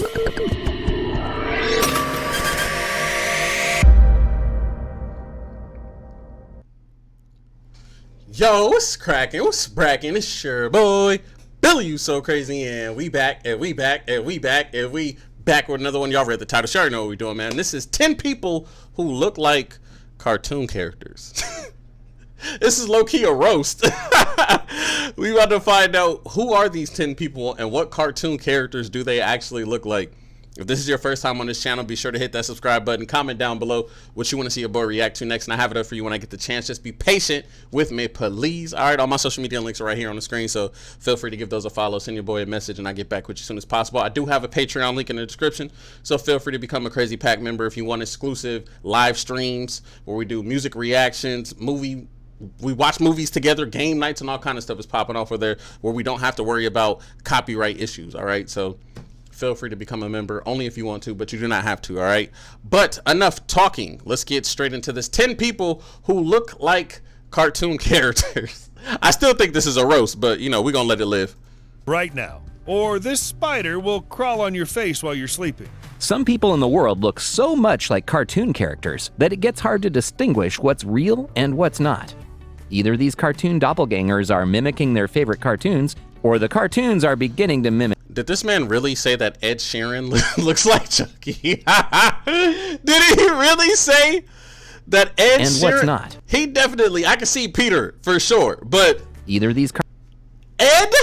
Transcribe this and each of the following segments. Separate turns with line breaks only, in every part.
Yo, what's cracking? What's bracking? It's your boy, BillyYouSoCrazy, and we back with another one. Y'all read the title, sure know what we're doing, man. This is 10 people who look like cartoon characters. This is low-key a roast. We about to find out who are these 10 people and what cartoon characters do they actually look like. If this is your first time on this channel, be sure to hit that subscribe button. Comment down below what you want to see your boy react to next, and I have it up for you when I get the chance. Just be patient with me, please. All right, all my social media links are right here on the screen, so feel free to give those a follow. Send your boy a message, and I'll get back with you as soon as possible. I do have a Patreon link in the description, so feel free to become a Crazy Pack member if you want exclusive live streams where we do music reactions, we watch movies together, game nights, and all kind of stuff is popping off over there where we don't have to worry about copyright issues, all right? So feel free to become a member, only if you want to, but you do not have to, all right? But enough talking. Let's get straight into this. 10 people who look like cartoon characters. I still think this is a roast, but, you know, we're going to let it live.
Right now. Or this spider will crawl on your face while you're sleeping.
Some people in the world look so much like cartoon characters that it gets hard to distinguish what's real and what's not. Either these cartoon doppelgangers are mimicking their favorite cartoons, or the cartoons are beginning to mimic.
Did this man really say that Ed Sheeran looks like Chucky? Did he really say that Ed
and
Sheeran?
What's not?
He definitely, I can see Peter for sure, but
either these
Ed?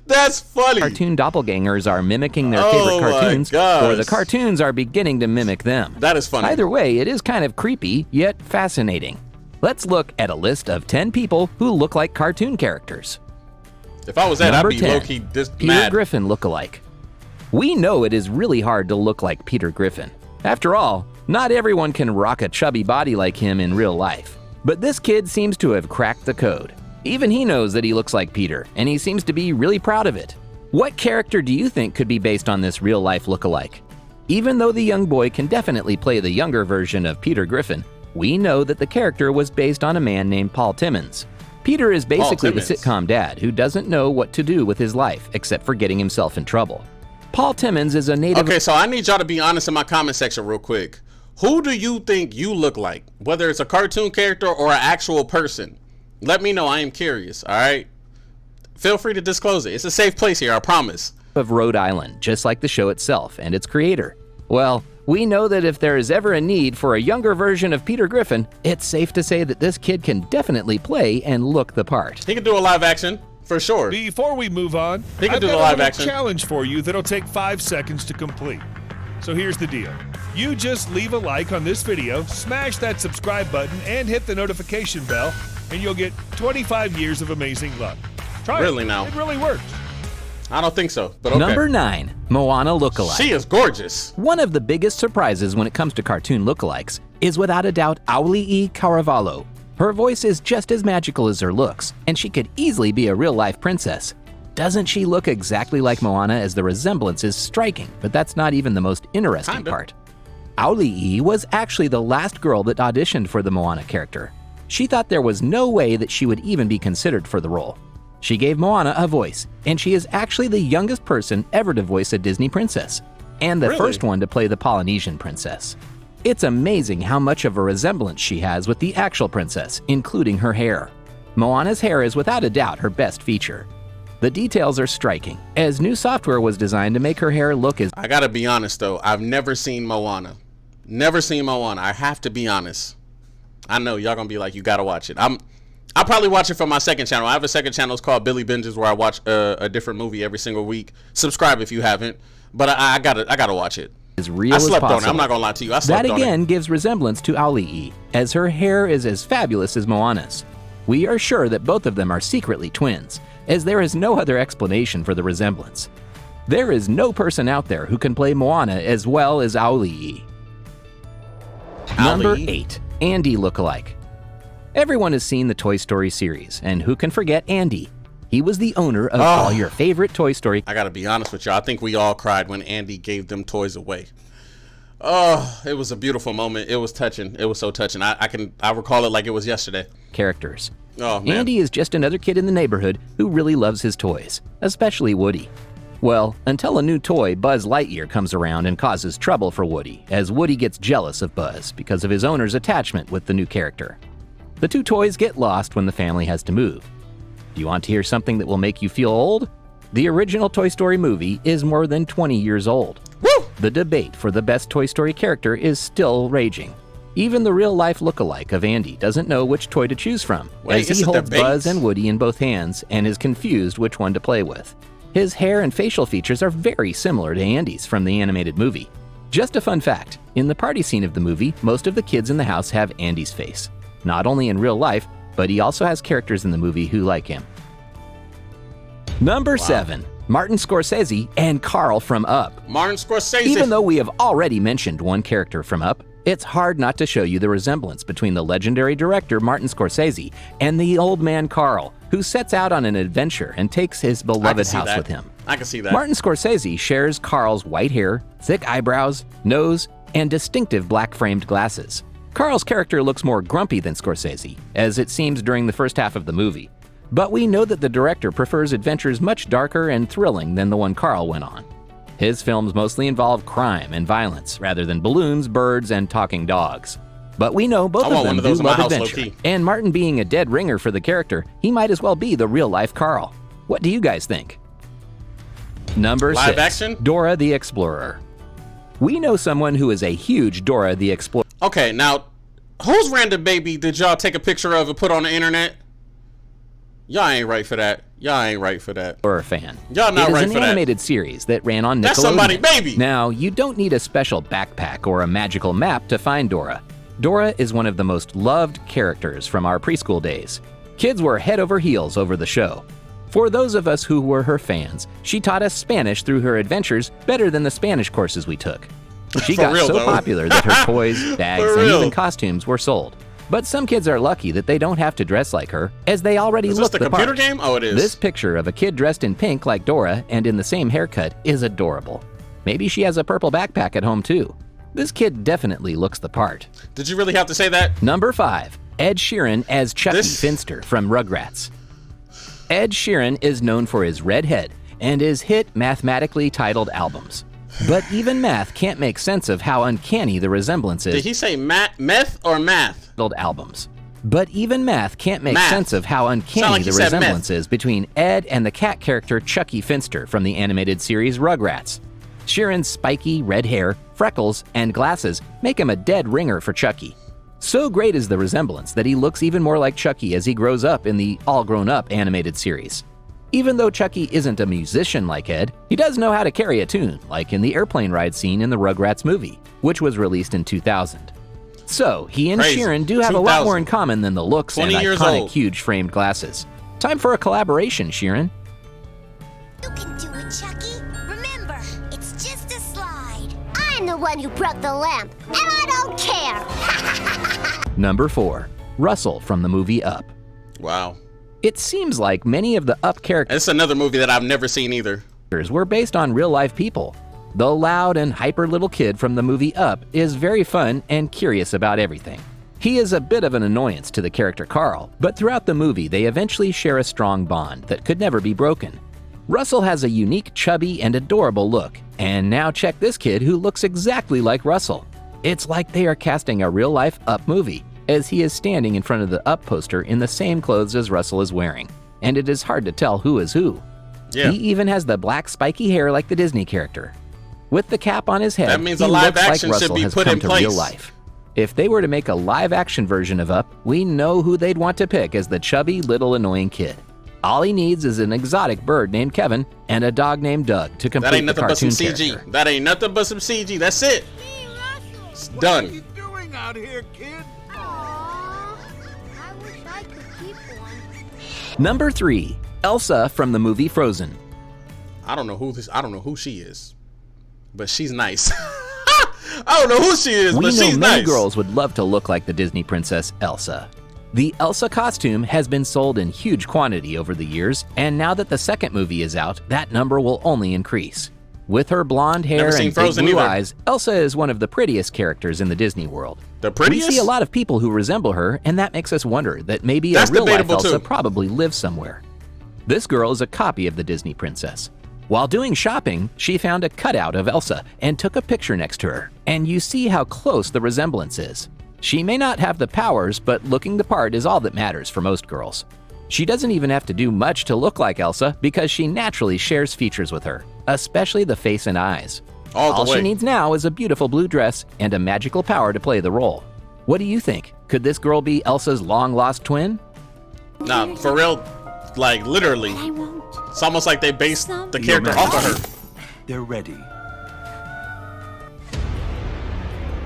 That's funny.
Cartoon doppelgangers are mimicking their favorite cartoons, or the cartoons are beginning to mimic them.
That is funny.
Either way, it is kind of creepy, yet fascinating. Let's look at a list of 10 people who look like cartoon characters.
If I was Ed, I'd be low-key
Peter
mad.
Griffin look-alike. We know it is really hard to look like Peter Griffin. After all, not everyone can rock a chubby body like him in real life. But this kid seems to have cracked the code. Even he knows that he looks like Peter, and he seems to be really proud of it. What character do you think could be based on this real-life look-alike? Even though the young boy can definitely play the younger version of Peter Griffin, we know that the character was based on a man named Paul Timmons. Peter is basically the sitcom dad who doesn't know what to do with his life except for getting himself in trouble. Paul Timmons is a native...
Okay, so I need y'all to be honest in my comment section real quick. Who do you think you look like? Whether it's a cartoon character or an actual person. Let me know, I am curious, all right? Feel free to disclose it. It's a safe place here, I promise.
...of Rhode Island, just like the show itself and its creator. Well, we know that if there is ever a need for a younger version of Peter Griffin, it's safe to say that this kid can definitely play and look the part.
He can do a live action, for sure.
Before we move on,
he can
I've
do
got
the live
a
action
challenge for you that'll take 5 seconds to complete. So here's the deal. You just leave a like on this video, smash that subscribe button, and hit the notification bell, and you'll get 25 years of amazing luck. Try
really
it.
now?
It really works.
I don't think so, but okay.
Number 9, Moana lookalike.
She is gorgeous.
One of the biggest surprises when it comes to cartoon lookalikes is without a doubt Auli'i Caravalho. Her voice is just as magical as her looks, and she could easily be a real-life princess. Doesn't she look exactly like Moana as the resemblance is striking, but that's not even the most interesting part. Auli'i was actually the last girl that auditioned for the Moana character. She thought there was no way that she would even be considered for the role. She gave Moana a voice, and she is actually the youngest person ever to voice a Disney princess, and the first one to play the Polynesian princess. It's amazing how much of a resemblance she has with the actual princess, including her hair. Moana's hair is without a doubt her best feature. The details are striking, as new software was designed to make her hair look as...
I gotta be honest though, I've never seen Moana. Never seen Moana, I have to be honest. I know, y'all gonna be like, you gotta watch it. I'll probably watch it from my second channel. I have a second channel, it's called Billy Binges, where I watch a different movie every single week. Subscribe if you haven't, but I gotta watch it.
As real
I slept
as possible.
on it, I'm not gonna lie to you, I slept on it.
That again gives resemblance to Auli'i, as her hair is as fabulous as Moana's. We are sure that both of them are secretly twins, as there is no other explanation for the resemblance. There is no person out there who can play Moana as well as Auli'i. Number 8, Andy lookalike. Everyone has seen the Toy Story series, and who can forget Andy? He was the owner of all your favorite Toy Story.
I gotta be honest with you, I think we all cried when Andy gave them toys away. Oh, it was a beautiful moment. It was touching. It was so touching. I recall it like it was yesterday.
Characters.
Oh, man.
Andy is just another kid in the neighborhood who really loves his toys, especially Woody. Well, until a new toy, Buzz Lightyear, comes around and causes trouble for Woody, as Woody gets jealous of Buzz because of his owner's attachment with the new character. The two toys get lost when the family has to move. Do you want to hear something that will make you feel old? The original Toy Story movie is more than 20 years old.
Woo!
The debate for the best Toy Story character is still raging. Even the real-life look-alike of Andy doesn't know which toy to choose from, as he holds Buzz and Woody in both hands and is confused which one to play with. His hair and facial features are very similar to Andy's from the animated movie. Just a fun fact, in the party scene of the movie, most of the kids in the house have Andy's face. Not only in real life, but he also has characters in the movie who like him. Number 7. Martin Scorsese and Carl from Up.
Martin Scorsese.
Even though we have already mentioned one character from Up, it's hard not to show you the resemblance between the legendary director Martin Scorsese and the old man Carl, who sets out on an adventure and takes his beloved house with him.
I can see that.
Martin Scorsese shares Carl's white hair, thick eyebrows, nose, and distinctive black-framed glasses. Carl's character looks more grumpy than Scorsese, as it seems during the first half of the movie. But we know that the director prefers adventures much darker and thrilling than the one Carl went on. His films mostly involve crime and violence, rather than balloons, birds, and talking dogs. But we know both of them do love adventure, and Martin being a dead ringer for the character, he might as well be the real-life Carl. What do you guys think? Number 6.
Live action?
Dora the Explorer. We know someone who is a huge Dora the Explorer.
Okay, now, whose random baby did y'all take a picture of and put on the internet? Y'all ain't right for that. Y'all ain't right for that.
Or a fan.
Y'all not right for that.
It is an animated series that ran on Nickelodeon.
That's somebody's baby.
Now, you don't need a special backpack or a magical map to find Dora. Dora is one of the most loved characters from our preschool days. Kids were head over heels over the show. For those of us who were her fans, she taught us Spanish through her adventures better than the Spanish courses we took. She got so popular that her toys, bags, and even costumes were sold. But some kids are lucky that they don't have to dress like her, as they already look the part. Is this the computer
game? Oh, it is.
This picture of a kid dressed in pink like Dora and in the same haircut is adorable. Maybe she has a purple backpack at home too. This kid definitely looks the part.
Did you really have to say that?
Number 5. Ed Sheeran as Chucky Finster from Rugrats. Ed Sheeran is known for his red head and his hit mathematically titled albums. But even math can't make sense of how uncanny the resemblance is.
Did he say meth or math?
Albums. But even math can't make sense of how uncanny the resemblance is between Ed and the cat character Chucky Finster from the animated series Rugrats. Sheeran's spiky red hair, freckles, and glasses make him a dead ringer for Chucky. So great is the resemblance that he looks even more like Chucky as he grows up in the All Grown Up animated series. Even though Chucky isn't a musician like Ed, he does know how to carry a tune, like in the airplane ride scene in the Rugrats movie, which was released in 2000. So, he and Sheeran do have a lot more in common than the looks and iconic huge framed glasses. Time for a collaboration, Sheeran.
You can do it, Chucky. Remember, it's just a slide. I'm the one who broke the lamp, and I don't care.
Number 4. Russell from the movie Up.
Wow.
It seems like many of the Up characters...
It's another movie that I've never seen either.
...were based on real-life people. The loud and hyper little kid from the movie Up is very fun and curious about everything. He is a bit of an annoyance to the character Carl, but throughout the movie they eventually share a strong bond that could never be broken. Russell has a unique, chubby, and adorable look, and now check this kid who looks exactly like Russell. It's like they are casting a real-life Up movie, as he is standing in front of the Up poster in the same clothes as Russell is wearing, and it is hard to tell who is who.
Yeah.
He even has the black spiky hair like the Disney character. With the cap on his head,
that means
he
a live
looks
action
like
should
Russell
be
has
put
come
in
to
place.
real life. If they were to make a live-action version of Up, we know who they'd want to pick as the chubby, little, annoying kid. All he needs is an exotic bird named Kevin and a dog named Doug to complete the cartoon character.
That ain't nothing but some CG. That's it.
Hey, Russell.
It's done.
What are you doing out here, kid?
Aww, I wish I could keep one.
Number 3. Elsa from the movie Frozen.
I don't know who she is, but she's nice. I don't know who she is, but she's nice.
We know many girls would love to look like the Disney princess Elsa. The Elsa costume has been sold in huge quantity over the years, and now that the second movie is out, that number will only increase. With her blonde hair and big blue eyes, Elsa is one of the prettiest characters in the Disney world.
The prettiest?
We see a lot of people who resemble her, and that makes us wonder that maybe a real-life Elsa probably lives somewhere. This girl is a copy of the Disney princess. While doing shopping, she found a cutout of Elsa and took a picture next to her, and you see how close the resemblance is. She may not have the powers, but looking the part is all that matters for most girls. She doesn't even have to do much to look like Elsa because she naturally shares features with her, especially the face and eyes. All she needs now is a beautiful blue dress and a magical power to play the role. What do you think? Could this girl be Elsa's long-lost twin?
Nah, for real, like literally. It's almost like they based the character off of her.
They're ready.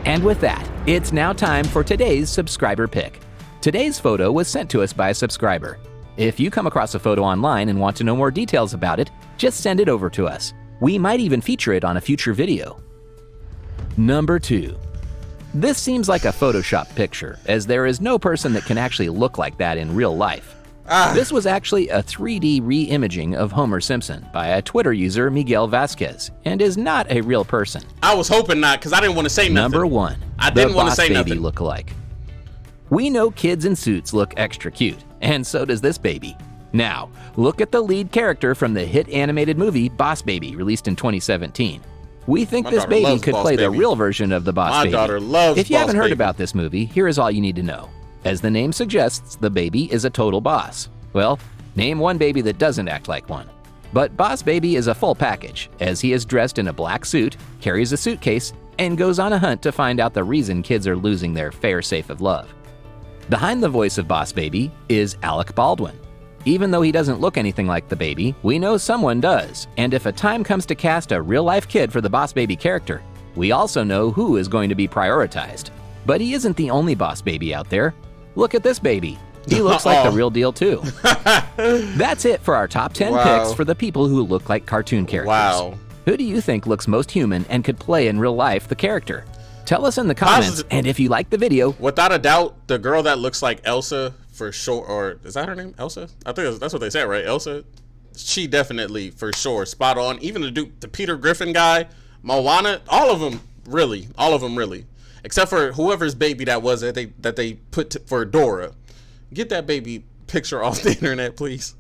And with that, it's now time for today's subscriber pick. Today's photo was sent to us by a subscriber. If you come across a photo online and want to know more details about it, just send it over to us. We might even feature it on a future video. Number 2. This seems like a Photoshop picture, as there is no person that can actually look like that in real life. This was actually a 3D re-imaging of Homer Simpson by a Twitter user, Miguel Vasquez, and is not a real person.
I was hoping not, because I didn't want to say nothing.
Number 1.
I didn't want to say
Boss Baby
nothing.
look-alike. We know kids in suits look extra cute, and so does this baby. Now, look at the lead character from the hit animated movie Boss Baby, released in 2017. We think this baby could play the real version of the Boss Baby.
My daughter loves
If you haven't
Boss
heard
Baby.
about this movie, here is all you need to know. As the name suggests, the baby is a total boss. Well, name one baby that doesn't act like one. But Boss Baby is a full package, as he is dressed in a black suit, carries a suitcase, and goes on a hunt to find out the reason kids are losing their fair safe of love. Behind the voice of Boss Baby is Alec Baldwin. Even though he doesn't look anything like the baby, we know someone does, and if a time comes to cast a real-life kid for the Boss Baby character, we also know who is going to be prioritized. But he isn't the only Boss Baby out there. Look at this baby. He looks like the real deal too. That's it for our top 10 picks for the people who look like cartoon characters.
Wow.
Who do you think looks most human and could play in real life the character? Tell us in the comments, and if you like the video,
Without a doubt, the girl that looks like Elsa for sure, or is that her name, Elsa? I think that's what they said, right? Elsa? She definitely, for sure, spot on. Even the Peter Griffin guy, Moana, all of them really. Except for whoever's baby that was that they put for Dora. Get that baby picture off the internet, please.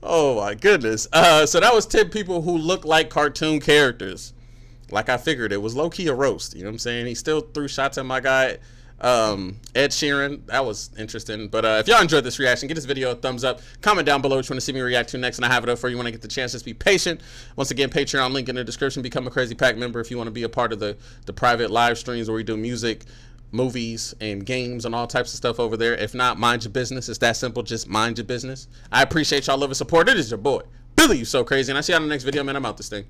Oh my goodness. So that was 10 people who look like cartoon characters. Like I figured, it was low-key a roast. You know what I'm saying? He still threw shots at my guy, Ed Sheeran. That was interesting. But if y'all enjoyed this reaction, give this video a thumbs up. Comment down below what you want to see me react to next, and I have it up for you when I get the chance. Just be patient. Once again, Patreon link in the description. Become a Crazy Pack member if you want to be a part of the private live streams where we do music, movies, and games and all types of stuff over there. If not, mind your business. It's that simple. Just mind your business. I appreciate y'all love and support. It is your boy, Billy You So Crazy, and I see y'all in the next video, man. I'm out this thing.